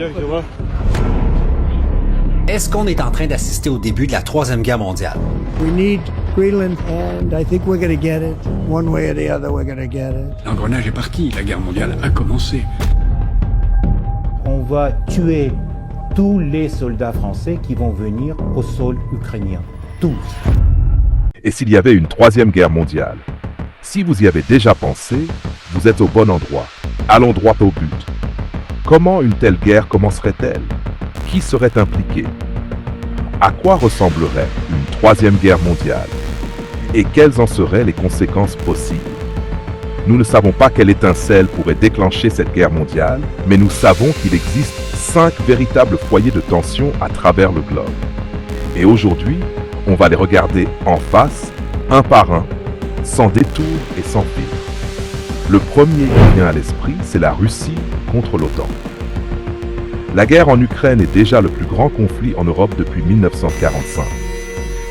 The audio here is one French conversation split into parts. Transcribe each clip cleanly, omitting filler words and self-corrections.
Bien, ça va? Est-ce qu'on est en train d'assister au début de la Troisième Guerre mondiale? We need Greenland, and I think we're going to get it. One way or the other, we're going to get it. L'engrenage est parti, la guerre mondiale a commencé. On va tuer tous les soldats français qui vont venir au sol ukrainien. Tous. Et s'il y avait une troisième guerre mondiale? Si vous y avez déjà pensé, vous êtes au bon endroit. Allons droit au but. Comment une telle guerre commencerait-elle? Qui serait impliqué? À quoi ressemblerait une troisième guerre mondiale? Et quelles en seraient les conséquences possibles? Nous ne savons pas quelle étincelle pourrait déclencher cette guerre mondiale, mais nous savons qu'il existe 5 véritables foyers de tension à travers le globe. Et aujourd'hui, on va les regarder en face, un par un, sans détour et sans fil. Le premier qui vient à l'esprit, c'est la Russie contre l'OTAN. La guerre en Ukraine est déjà le plus grand conflit en Europe depuis 1945.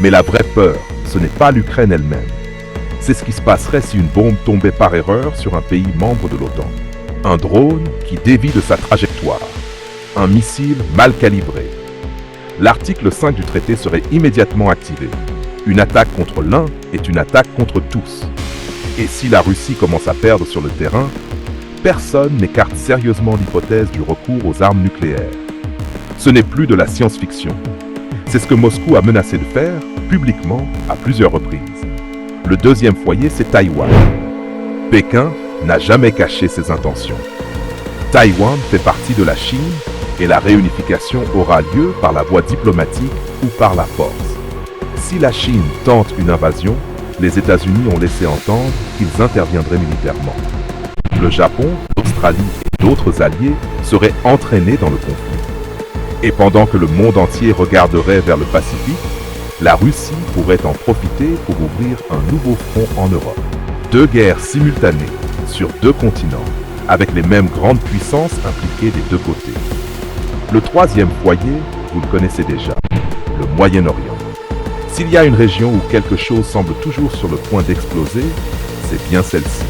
Mais la vraie peur, ce n'est pas l'Ukraine elle-même. C'est ce qui se passerait si une bombe tombait par erreur sur un pays membre de l'OTAN. Un drone qui dévie de sa trajectoire. Un missile mal calibré. L'article 5 du traité serait immédiatement activé. Une attaque contre l'un est une attaque contre tous. Et si la Russie commence à perdre sur le terrain, personne n'écarte sérieusement l'hypothèse du recours aux armes nucléaires. Ce n'est plus de la science-fiction. C'est ce que Moscou a menacé de faire, publiquement, à plusieurs reprises. Le deuxième foyer, c'est Taïwan. Pékin n'a jamais caché ses intentions. Taïwan fait partie de la Chine et la réunification aura lieu par la voie diplomatique ou par la force. Si la Chine tente une invasion, les États-Unis ont laissé entendre qu'ils interviendraient militairement. Le Japon, l'Australie et d'autres alliés seraient entraînés dans le conflit. Et pendant que le monde entier regarderait vers le Pacifique, la Russie pourrait en profiter pour ouvrir un nouveau front en Europe. 2 guerres simultanées sur 2 continents, avec les mêmes grandes puissances impliquées des 2 côtés. Le troisième foyer, vous le connaissez déjà, le Moyen-Orient. S'il y a une région où quelque chose semble toujours sur le point d'exploser, c'est bien celle-ci.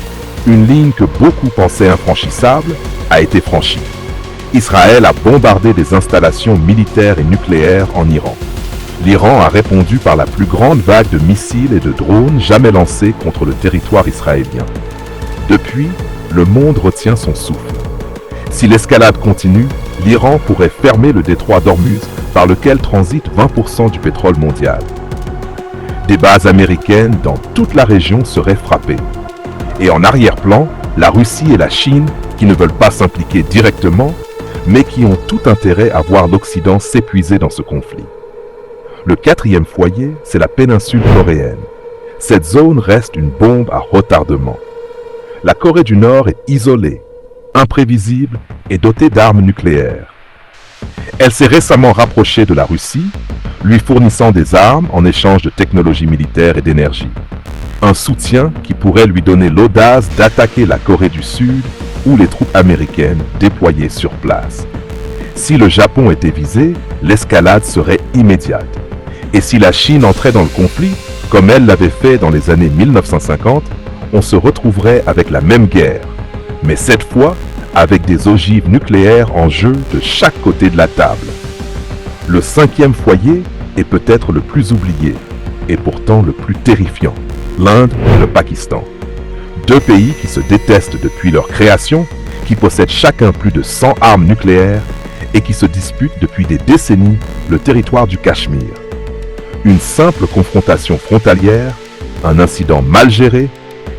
Une ligne que beaucoup pensaient infranchissable a été franchie. Israël a bombardé des installations militaires et nucléaires en Iran. L'Iran a répondu par la plus grande vague de missiles et de drones jamais lancés contre le territoire israélien. Depuis, le monde retient son souffle. Si l'escalade continue, l'Iran pourrait fermer le détroit d'Ormuz par lequel transite 20% du pétrole mondial. Des bases américaines dans toute la région seraient frappées. Et en arrière-plan, la Russie et la Chine qui ne veulent pas s'impliquer directement, mais qui ont tout intérêt à voir l'Occident s'épuiser dans ce conflit. Le quatrième foyer, c'est la péninsule coréenne. Cette zone reste une bombe à retardement. La Corée du Nord est isolée, imprévisible et dotée d'armes nucléaires. Elle s'est récemment rapprochée de la Russie, lui fournissant des armes en échange de technologies militaires et d'énergie. Un soutien qui pourrait lui donner l'audace d'attaquer la Corée du Sud ou les troupes américaines déployées sur place. Si le Japon était visé, l'escalade serait immédiate. Et si la Chine entrait dans le conflit, comme elle l'avait fait dans les années 1950, on se retrouverait avec la même guerre, mais cette fois avec des ogives nucléaires en jeu de chaque côté de la table. Le 5e foyer est peut-être le plus oublié, et pourtant le plus terrifiant. L'Inde et le Pakistan. 2 pays qui se détestent depuis leur création, qui possèdent chacun plus de 100 armes nucléaires et qui se disputent depuis des décennies le territoire du Cachemire. Une simple confrontation frontalière, un incident mal géré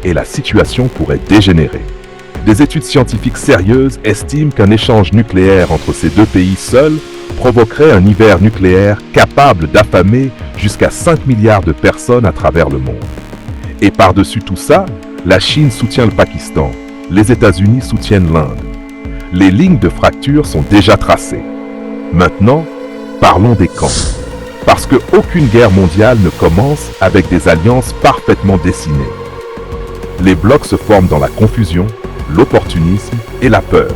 et la situation pourrait dégénérer. Des études scientifiques sérieuses estiment qu'un échange nucléaire entre ces 2 pays seuls provoquerait un hiver nucléaire capable d'affamer jusqu'à 5 milliards de personnes à travers le monde. Et par-dessus tout ça, la Chine soutient le Pakistan, les États-Unis soutiennent l'Inde. Les lignes de fracture sont déjà tracées. Maintenant, parlons des camps. Parce qu'aucune guerre mondiale ne commence avec des alliances parfaitement dessinées. Les blocs se forment dans la confusion, l'opportunisme et la peur.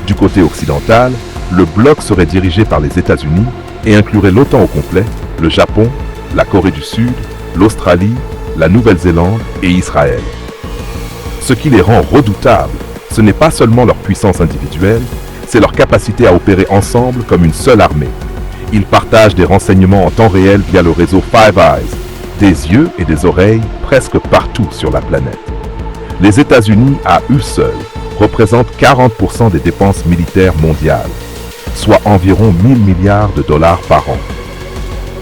Du côté occidental, le bloc serait dirigé par les États-Unis et inclurait l'OTAN au complet, le Japon, la Corée du Sud, l'Australie, la Nouvelle-Zélande et Israël. Ce qui les rend redoutables, ce n'est pas seulement leur puissance individuelle, c'est leur capacité à opérer ensemble comme une seule armée. Ils partagent des renseignements en temps réel via le réseau Five Eyes, des yeux et des oreilles presque partout sur la planète. Les États-Unis, à eux seuls, représentent 40% des dépenses militaires mondiales, soit environ 1000 milliards de dollars par an.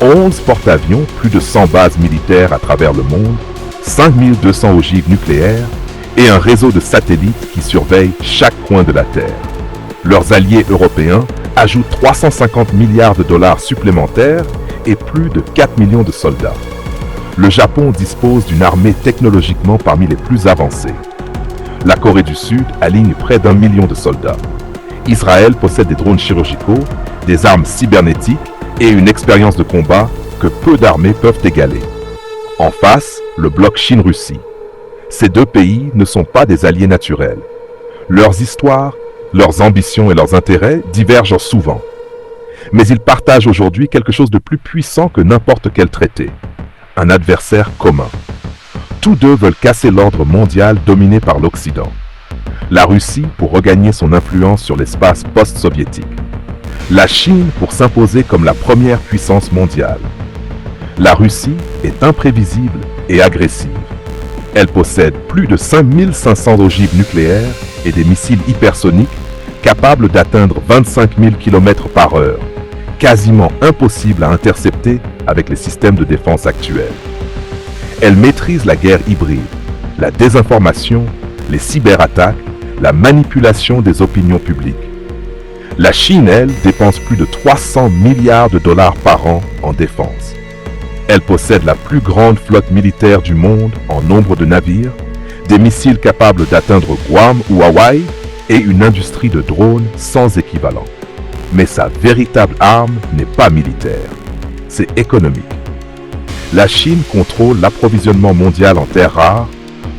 11 porte-avions, plus de 100 bases militaires à travers le monde, 5200 ogives nucléaires et un réseau de satellites qui surveillent chaque coin de la Terre. Leurs alliés européens ajoutent 350 milliards de dollars supplémentaires et plus de 4 millions de soldats. Le Japon dispose d'une armée technologiquement parmi les plus avancées. La Corée du Sud aligne près d'1 million de soldats. Israël possède des drones chirurgicaux, des armes cybernétiques et une expérience de combat que peu d'armées peuvent égaler. En face, le bloc Chine-Russie. Ces deux pays ne sont pas des alliés naturels. Leurs histoires, leurs ambitions et leurs intérêts divergent souvent. Mais ils partagent aujourd'hui quelque chose de plus puissant que n'importe quel traité. Un adversaire commun. Tous deux veulent casser l'ordre mondial dominé par l'Occident. La Russie pour regagner son influence sur l'espace post-soviétique. La Chine pour s'imposer comme la première puissance mondiale. La Russie est imprévisible et agressive. Elle possède plus de 5500 ogives nucléaires et des missiles hypersoniques capables d'atteindre 25 000 km/h, quasiment impossible à intercepter avec les systèmes de défense actuels. Elle maîtrise la guerre hybride, la désinformation, les cyberattaques, la manipulation des opinions publiques. La Chine, elle, dépense plus de 300 milliards de dollars par an en défense. Elle possède la plus grande flotte militaire du monde en nombre de navires, des missiles capables d'atteindre Guam ou Hawaï et une industrie de drones sans équivalent. Mais sa véritable arme n'est pas militaire, c'est économique. La Chine contrôle l'approvisionnement mondial en terres rares,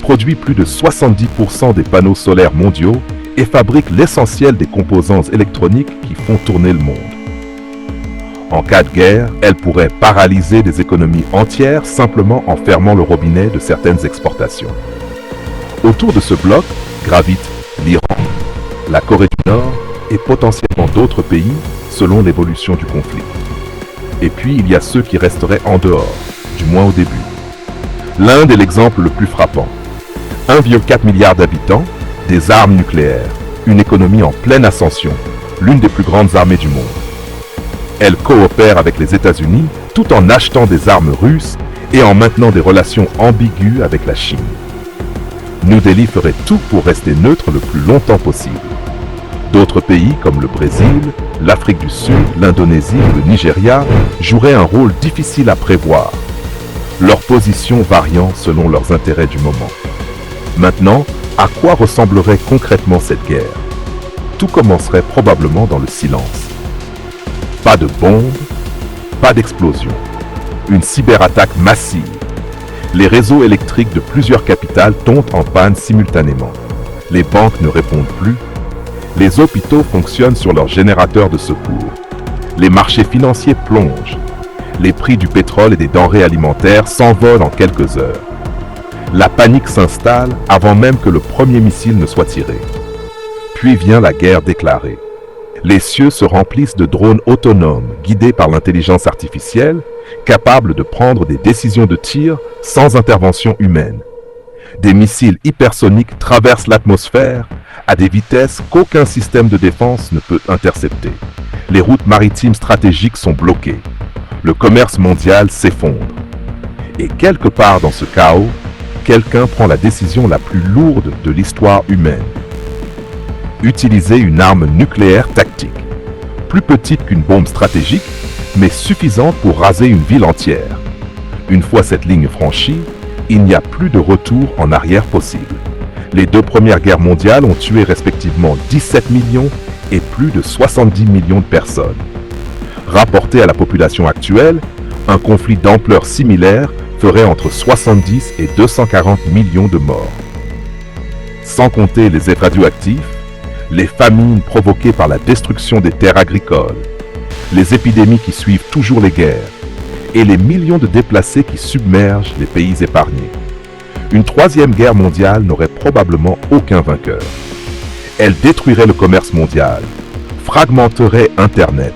produit plus de 70% des panneaux solaires mondiaux et fabrique l'essentiel des composants électroniques qui font tourner le monde. En cas de guerre, elle pourrait paralyser des économies entières simplement en fermant le robinet de certaines exportations. Autour de ce bloc gravitent l'Iran, la Corée du Nord et potentiellement d'autres pays selon l'évolution du conflit. Et puis il y a ceux qui resteraient en dehors, du moins au début. L'Inde est l'exemple le plus frappant. 1,4 milliard d'habitants, des armes nucléaires, une économie en pleine ascension, l'une des plus grandes armées du monde. Elle coopère avec les États-Unis tout en achetant des armes russes et en maintenant des relations ambiguës avec la Chine. New Delhi ferait tout pour rester neutre le plus longtemps possible. D'autres pays comme le Brésil, l'Afrique du Sud, l'Indonésie ou le Nigeria joueraient un rôle difficile à prévoir, leurs positions variant selon leurs intérêts du moment. Maintenant, à quoi ressemblerait concrètement cette guerre? Tout commencerait probablement dans le silence. Pas de bombes, pas d'explosion. Une cyberattaque massive. Les réseaux électriques de plusieurs capitales tombent en panne simultanément. Les banques ne répondent plus. Les hôpitaux fonctionnent sur leurs générateurs de secours. Les marchés financiers plongent. Les prix du pétrole et des denrées alimentaires s'envolent en quelques heures. La panique s'installe avant même que le premier missile ne soit tiré. Puis vient la guerre déclarée. Les cieux se remplissent de drones autonomes guidés par l'intelligence artificielle, capables de prendre des décisions de tir sans intervention humaine. Des missiles hypersoniques traversent l'atmosphère à des vitesses qu'aucun système de défense ne peut intercepter. Les routes maritimes stratégiques sont bloquées. Le commerce mondial s'effondre. Et quelque part dans ce chaos, quelqu'un prend la décision la plus lourde de l'histoire humaine. Utiliser une arme nucléaire tactique, plus petite qu'une bombe stratégique, mais suffisante pour raser une ville entière. Une fois cette ligne franchie, il n'y a plus de retour en arrière possible. Les deux premières guerres mondiales ont tué respectivement 17 millions et plus de 70 millions de personnes. Rapporté à la population actuelle, un conflit d'ampleur similaire ferait entre 70 et 240 millions de morts. Sans compter les effets radioactifs, les famines provoquées par la destruction des terres agricoles, les épidémies qui suivent toujours les guerres, et les millions de déplacés qui submergent les pays épargnés. Une troisième guerre mondiale n'aurait probablement aucun vainqueur. Elle détruirait le commerce mondial, fragmenterait Internet,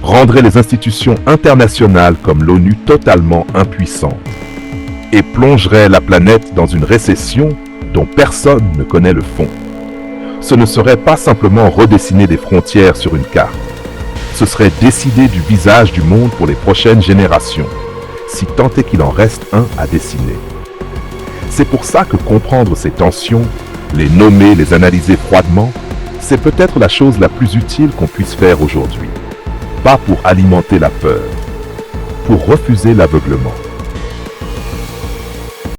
rendrait les institutions internationales comme l'ONU totalement impuissantes et plongerait la planète dans une récession dont personne ne connaît le fond. Ce ne serait pas simplement redessiner des frontières sur une carte. Ce serait décider du visage du monde pour les prochaines générations, si tant est qu'il en reste un à dessiner. C'est pour ça que comprendre ces tensions, les nommer, les analyser froidement, c'est peut-être la chose la plus utile qu'on puisse faire aujourd'hui. Pas pour alimenter la peur, pour refuser l'aveuglement.